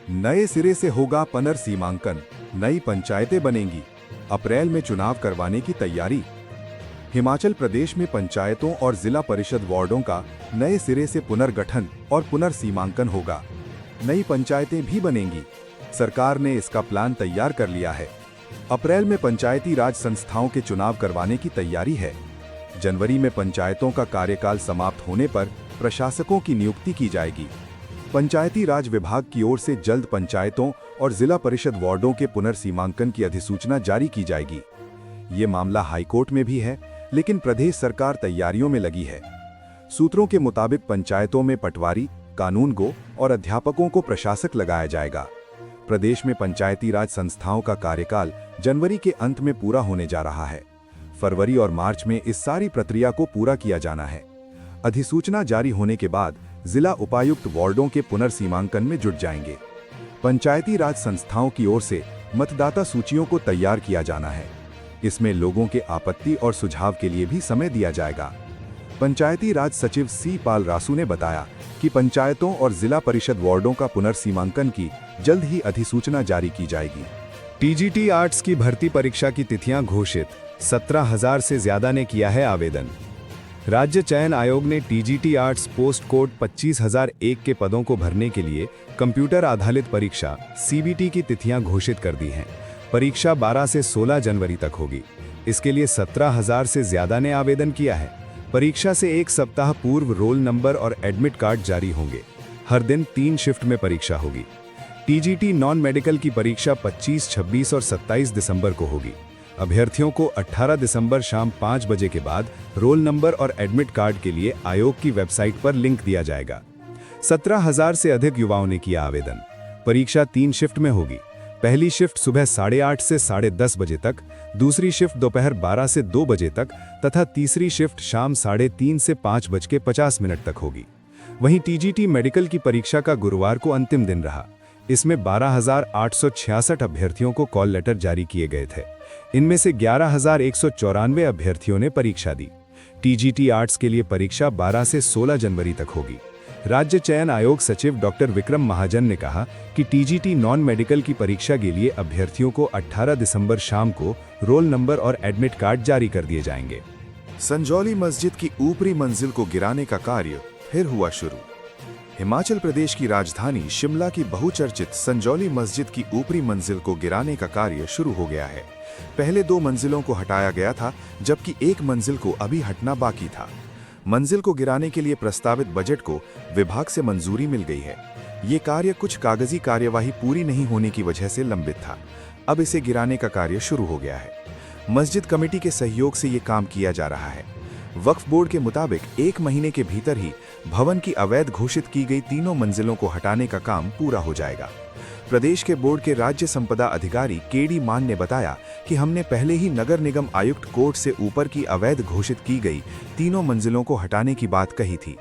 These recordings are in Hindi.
नए सिरे से होगा पुनर्सीमांकन, नई पंचायतें बनेंगी, अप्रैल में चुनाव करवाने की तैयारी। हिमाचल प्रदेश में पंचायतों और जिला परिषद वार्डों का नए सिरे से पुनर्गठन और पुनर्सीमांकन होगा। नई पंचायतें भी बनेंगी। सरकार ने इसका प्लान तैयार कर लिया है। अप्रैल में पंचायती राज संस्थाओं के चुनाव करवाने की तैयारी है। जनवरी में पंचायतों का कार्यकाल समाप्त होने पर प्रशासकों की नियुक्ति की जाएगी। पंचायती राज विभाग की ओर से जल्द पंचायतों और जिला परिषद वार्डों के पुनर्सीमांकन की अधिसूचना जारी की जाएगी। ये मामला हाईकोर्ट में भी है, लेकिन प्रदेश सरकार तैयारियों में लगी है। सूत्रों के मुताबिक पंचायतों में पटवारी, कानूनगो और अध्यापकों को प्रशासक लगाया जाएगा। प्रदेश में पंचायती राज संस्थाओं का कार्यकाल जनवरी के अंत में पूरा होने जा रहा है। फरवरी और मार्च में इस सारी प्रक्रिया को पूरा किया जाना है। अधिसूचना जारी होने के बाद जिला उपायुक्त वार्डों के पुनर्सीमांकन में जुट जाएंगे। पंचायती राज संस्थाओं की ओर से मतदाता सूचियों को तैयार किया जाना है। इसमें लोगों के आपत्ति और सुझाव के लिए भी समय दिया जाएगा। पंचायती राज सचिव सी पाल रासू ने बताया कि पंचायतों और जिला परिषद वार्डों का पुनर्सीमांकन की जल्द ही अधिसूचना जारी की जाएगी। टीजीटी आर्ट्स की भर्ती परीक्षा की तिथियां घोषित, 17,000 से ज्यादा ने किया है आवेदन। राज्य चयन आयोग ने टीजीटी आर्ट्स पोस्ट कोड 25,001 के पदों को भरने के लिए कंप्यूटर आधारित परीक्षा सीबीटी की तिथियां घोषित कर दी हैं। परीक्षा 12 से 16 जनवरी तक होगी। इसके लिए 17,000 से ज्यादा ने आवेदन किया है। परीक्षा से एक सप्ताह पूर्व रोल नंबर और एडमिट कार्ड जारी होंगे। हर दिन 3 शिफ्ट में परीक्षा होगी। टीजीटी नॉन मेडिकल की परीक्षा 25, 26 और 27 दिसंबर को होगी। अभ्यर्थियों को 18 दिसंबर शाम 5 बजे के बाद रोल नंबर और एडमिट कार्ड के लिए आयोग की वेबसाइट पर लिंक दिया जाएगा। 17,000 से अधिक युवाओं ने किया आवेदन। परीक्षा 3 शिफ्ट में होगी। पहली शिफ्ट सुबह 8:30 से 10:30 बजे तक, दूसरी शिफ्ट दोपहर 12 से 2 बजे तक तथा तीसरी शिफ्ट शाम 3:30 से 5:50 तक होगी। वहीं टीजीटी मेडिकल की परीक्षा का गुरुवार को अंतिम दिन रहा। इसमें 12,866 अभ्यर्थियों को कॉल लेटर जारी किए गए थे। इनमें से 11,194 अभ्यर्थियों ने परीक्षा दी। टीजीटी आर्ट्स के लिए परीक्षा 12 से 16 जनवरी तक होगी। राज्य चयन आयोग सचिव डॉक्टर विक्रम महाजन ने कहा कि टीजीटी नॉन मेडिकल की परीक्षा के लिए अभ्यर्थियों को 18 दिसंबर शाम को रोल नंबर और एडमिट कार्ड जारी कर दिए जाएंगे। संजौली मस्जिद की ऊपरी मंजिल को गिराने का कार्य फिर हुआ शुरू। हिमाचल प्रदेश की राजधानी शिमला की बहुचर्चित संजौली मस्जिद की ऊपरी मंजिल को गिराने का कार्य शुरू हो गया है। पहले 2 मंजिलों को हटाया गया था, जबकि एक मंजिल को अभी हटना बाकी था। मंजिल को गिराने के लिए प्रस्तावित बजट को विभाग से मंजूरी मिल गई है। ये कार्य कुछ कागजी कार्यवाही पूरी नहीं होने की वजह से लंबित था। अब इसे गिराने का कार्य शुरू हो गया है। मस्जिद कमेटी के सहयोग से ये काम किया जा रहा है। वक्फ बोर्ड के मुताबिक 1 महीने के भीतर ही भवन की अवैध घोषित की गई 3 मंजिलों को हटाने का काम पूरा हो जाएगा। प्रदेश के बोर्ड के राज्य संपदा अधिकारी केडी मान ने बताया कि हमने पहले ही नगर निगम आयुक्त कोर्ट से ऊपर की अवैध घोषित की गई 3 मंजिलों को हटाने की बात कही थी।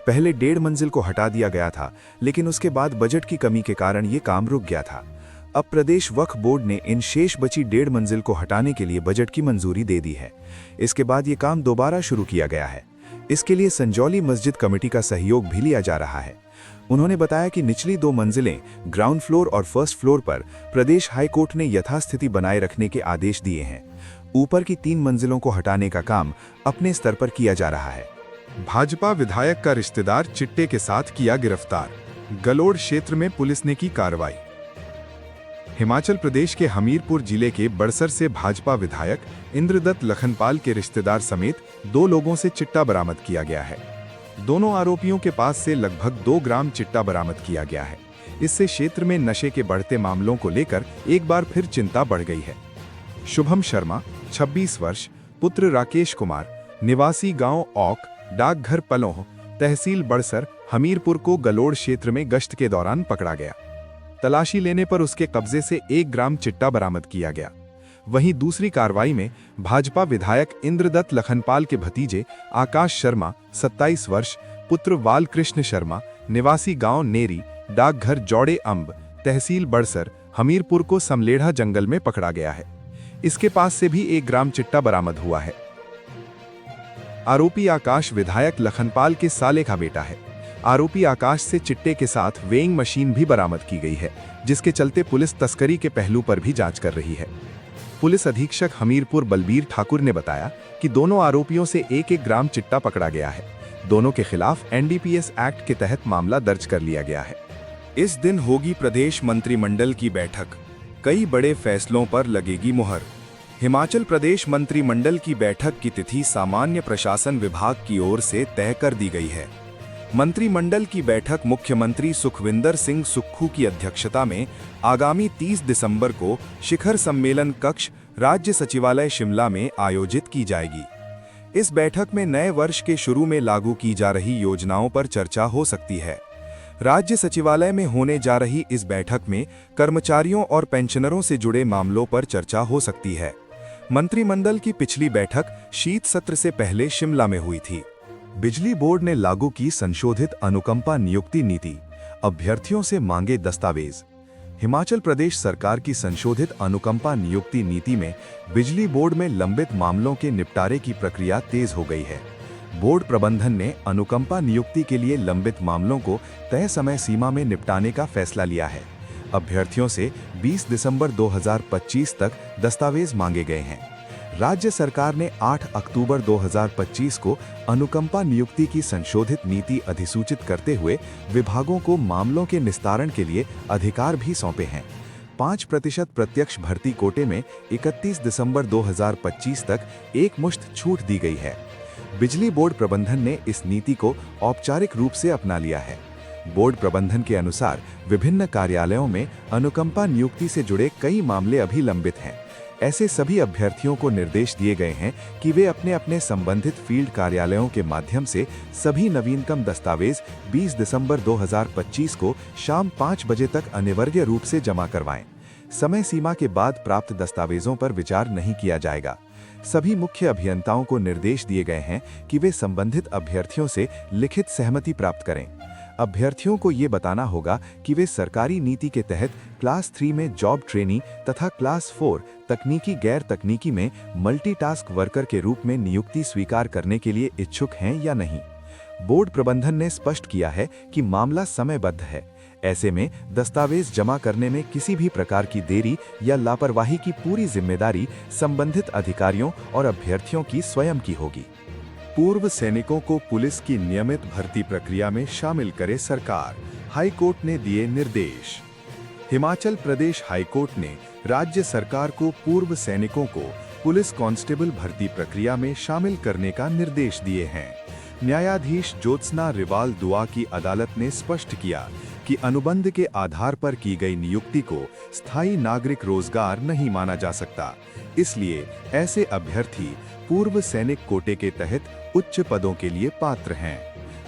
पहले 1.5 मंजिल को हटा दिया गया था, लेकिन उसके बाद बजट की कमी के कारण ये काम रुक गया था। अब प्रदेश वक्फ बोर्ड ने इन शेष बची 1.5 मंजिल को हटाने के लिए बजट की मंजूरी दे दी है। इसके बाद ये काम दोबारा शुरू किया गया है। इसके लिए संजौली मस्जिद कमेटी का सहयोग भी लिया जा रहा है। उन्होंने बताया कि निचली 2 मंजिलें ग्राउंड फ्लोर और फर्स्ट फ्लोर पर प्रदेश हाई कोर्ट ने यथास्थिति बनाए रखने के आदेश दिए हैं। ऊपर की 3 मंजिलों को हटाने का काम अपने स्तर पर किया जा रहा है। भाजपा विधायक का रिश्तेदार चिट्टे के साथ किया गिरफ्तार, गलोड़ क्षेत्र में पुलिस ने की कार्रवाई। हिमाचल प्रदेश के हमीरपुर जिले के बड़सर से भाजपा विधायक इंद्रदत्त लखनपाल के रिश्तेदार समेत 2 लोगों से चिट्टा बरामद किया गया है। दोनों आरोपियों के पास से लगभग 2 ग्राम चिट्टा बरामद किया गया है। इससे क्षेत्र में नशे के बढ़ते मामलों को लेकर एक बार फिर चिंता बढ़ गई है। शुभम शर्मा, 26 वर्ष, पुत्र राकेश कुमार, निवासी गांव औक, डाकघर पलोह, तहसील बड़सर, हमीरपुर को गलोड़ क्षेत्र में गश्त के दौरान पकड़ा गया। तलाशी लेने पर उसके कब्जे से 1 ग्राम चिट्टा बरामद किया गया। वहीं दूसरी कार्रवाई में भाजपा विधायक इंद्रदत्त लखनपाल के भतीजे आकाश शर्मा, 27 वर्ष, पुत्र बालकृष्ण शर्मा, निवासी गांव नेरी, डाकघर जौड़े अंब, तहसील बड़सर, हमीरपुर को समलेढ़ा जंगल में पकड़ा गया है। इसके पास से भी 1 ग्राम चिट्टा बरामद हुआ है। आरोपी आकाश विधायक लखनपाल के साले का बेटा है। आरोपी आकाश से चिट्टे के साथ वेइंग मशीन भी बरामद की गई है, जिसके चलते पुलिस तस्करी के पहलू पर भी जांच कर रही है। पुलिस अधीक्षक हमीरपुर बलबीर ठाकुर ने बताया कि दोनों आरोपियों से 1-1 ग्राम चिट्टा पकड़ा गया है। दोनों के खिलाफ एनडीपीएस एक्ट के तहत मामला दर्ज कर लिया गया है। इस दिन होगी प्रदेश मंत्रिमंडल की बैठक, कई बड़े फैसलों पर लगेगी मुहर। हिमाचल प्रदेश मंत्रिमंडल की बैठक की तिथि सामान्य प्रशासन विभाग की ओर से तय कर दी गई है। मंत्रिमंडल की बैठक मुख्यमंत्री सुखविंदर सिंह सुक्खू की अध्यक्षता में आगामी 30 दिसंबर को शिखर सम्मेलन कक्ष, राज्य सचिवालय शिमला में आयोजित की जाएगी। इस बैठक में नए वर्ष के शुरू में लागू की जा रही योजनाओं पर चर्चा हो सकती है। राज्य सचिवालय में होने जा रही इस बैठक में कर्मचारियों और पेंशनरों से जुड़े मामलों पर चर्चा हो सकती है। मंत्रिमंडल की पिछली बैठक शीत सत्र से पहले शिमला में हुई थी। बिजली बोर्ड ने लागू की संशोधित अनुकंपा नियुक्ति नीति, अभ्यर्थियों से मांगे दस्तावेज। हिमाचल प्रदेश सरकार की संशोधित अनुकंपा नियुक्ति नीति में बिजली बोर्ड में लंबित मामलों के निपटारे की प्रक्रिया तेज हो गई है। बोर्ड प्रबंधन ने अनुकंपा नियुक्ति के लिए लंबित मामलों को तय समय सीमा में निपटाने का फैसला लिया है। अभ्यर्थियों से 20 दिसंबर 2025 तक दस्तावेज मांगे गए हैं। राज्य सरकार ने 8 अक्टूबर 2025 को अनुकंपा नियुक्ति की संशोधित नीति अधिसूचित करते हुए विभागों को मामलों के निस्तारण के लिए अधिकार भी सौंपे हैं। 5% प्रत्यक्ष भर्ती कोटे में 31 दिसंबर 2025 तक एकमुश्त छूट दी गई है। बिजली बोर्ड प्रबंधन ने इस नीति को औपचारिक रूप से अपना लिया है। बोर्ड प्रबंधन के अनुसार विभिन्न कार्यालयों में अनुकंपा नियुक्ति से जुड़े कई मामले अभी लंबित हैं। ऐसे सभी अभ्यर्थियों को निर्देश दिए गए हैं कि वे अपने अपने संबंधित फील्ड कार्यालयों के माध्यम से सभी नवीनतम दस्तावेज 20 दिसंबर 2025 को शाम 5 बजे तक अनिवार्य रूप से जमा करवाएं। समय सीमा के बाद प्राप्त दस्तावेजों पर विचार नहीं किया जाएगा। सभी मुख्य अभियंताओं को निर्देश दिए गए हैं कि वे संबंधित अभ्यर्थियों से लिखित सहमति प्राप्त करें। अभ्यर्थियों को ये बताना होगा कि वे सरकारी नीति के तहत क्लास 3 में जॉब ट्रेनी तथा क्लास 4 तकनीकी गैर तकनीकी में मल्टीटास्क वर्कर के रूप में नियुक्ति स्वीकार करने के लिए इच्छुक हैं या नहीं। बोर्ड प्रबंधन ने स्पष्ट किया है कि मामला समयबद्ध है। ऐसे में दस्तावेज जमा करने में किसी भी प्रकार की देरी या लापरवाही की पूरी जिम्मेदारी संबंधित अधिकारियों और अभ्यर्थियों की स्वयं की होगी। पूर्व सैनिकों को पुलिस की नियमित भर्ती प्रक्रिया में शामिल करे सरकार, हाईकोर्ट ने दिए निर्देश। हिमाचल प्रदेश हाईकोर्ट ने राज्य सरकार को पूर्व सैनिकों को पुलिस कांस्टेबल भर्ती प्रक्रिया में शामिल करने का निर्देश दिए हैं। न्यायाधीश ज्योत्सना रिवाल दुआ की अदालत ने स्पष्ट किया कि अनुबंध के आधार पर की गई नियुक्ति को स्थायी नागरिक रोजगार नहीं माना जा सकता। इसलिए ऐसे अभ्यर्थी पूर्व सैनिक कोटे के तहत उच्च पदों के लिए पात्र हैं।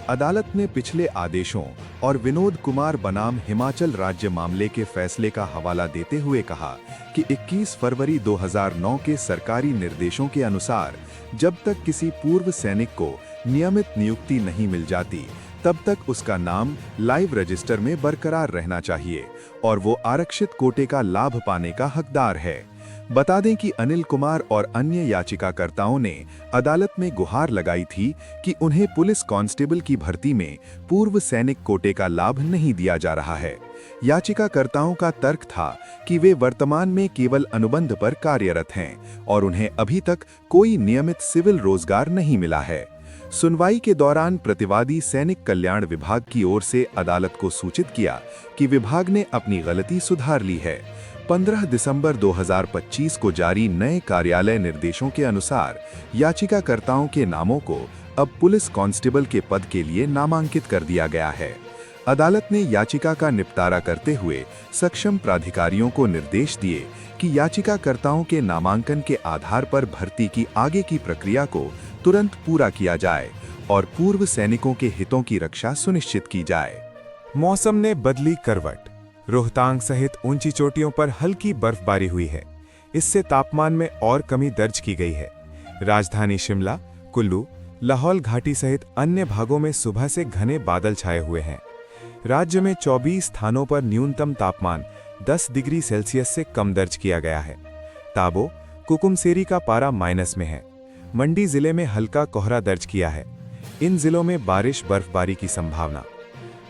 अदालत ने पिछले आदेशों और विनोद कुमार बनाम हिमाचल राज्य मामले के फैसले का हवाला देते हुए कहा कि 21 फरवरी 2009 के सरकारी निर्देशों के अनुसार जब तक किसी पूर्व सैनिक को नियमित नियुक्ति नहीं मिल जाती, तब तक उसका नाम लाइव रजिस्टर में बरकरार रहना चाहिए और वो आरक्षित कोटे का लाभ पाने का हकदार है। बता दें कि अनिल कुमार और अन्य याचिकाकर्ताओं ने अदालत में गुहार लगाई थी कि उन्हें पुलिस कांस्टेबल की भर्ती में पूर्व सैनिक कोटे का लाभ नहीं दिया जा रहा है। याचिकाकर्ताओं का तर्क था कि वे वर्तमान में केवल अनुबंध पर कार्यरत हैं और उन्हें अभी तक कोई नियमित सिविल रोजगार नहीं मिला है। सुनवाई के दौरान प्रतिवादी सैनिक कल्याण विभाग की ओर से अदालत को सूचित किया कि विभाग ने अपनी गलती सुधार ली है। 15 दिसंबर 2025 को जारी नए कार्यालय निर्देशों के अनुसार याचिकाकर्ताओं के नामों को अब पुलिस कांस्टेबल के पद के लिए नामांकित कर दिया गया है। अदालत ने याचिका का निपटारा करते हुए सक्षम प्राधिकारियों को निर्देश दिए कि याचिकाकर्ताओं के नामांकन के आधार पर भर्ती की आगे की प्रक्रिया को तुरंत पूरा किया जाए और पूर्व सैनिकों के हितों की रक्षा सुनिश्चित की जाए। मौसम ने बदली करवट। रोहतांग सहित ऊंची चोटियों पर हल्की बर्फबारी हुई है। इससे तापमान में और कमी दर्ज की गई है। राजधानी शिमला, कुल्लू, लाहौल घाटी सहित अन्य भागों में सुबह से घने बादल छाए हुए हैं। राज्य में 24 स्थानों पर न्यूनतम तापमान 10 डिग्री सेल्सियस से कम दर्ज किया गया है। ताबो, कुकुमसेरी का पारा माइनस में है। मंडी जिले में हल्का कोहरा दर्ज किया है। इन जिलों में बारिश बर्फबारी की संभावना।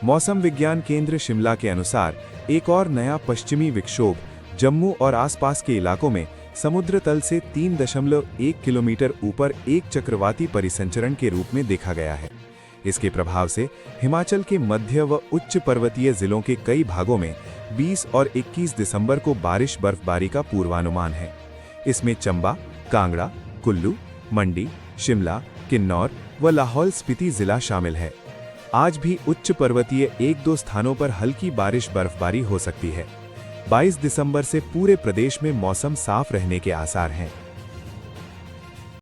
मौसम विज्ञान केंद्र शिमला के अनुसार एक और नया पश्चिमी विक्षोभ जम्मू और आसपास के इलाकों में समुद्र तल से 3.1 किलोमीटर ऊपर एक चक्रवाती परिसंचरण के रूप में देखा गया है। इसके प्रभाव से हिमाचल के मध्य व उच्च पर्वतीय जिलों के कई भागों में 20 और 21 दिसंबर को बारिश बर्फबारी का पूर्वानुमान है। इसमें चंबा, कांगड़ा, कुल्लू, मंडी, शिमला, किन्नौर व लाहौल स्पीति जिला शामिल है। आज भी उच्च पर्वतीय 1-2 स्थानों पर हल्की बारिश बर्फबारी हो सकती है। 22 दिसंबर से पूरे प्रदेश में मौसम साफ रहने के आसार हैं।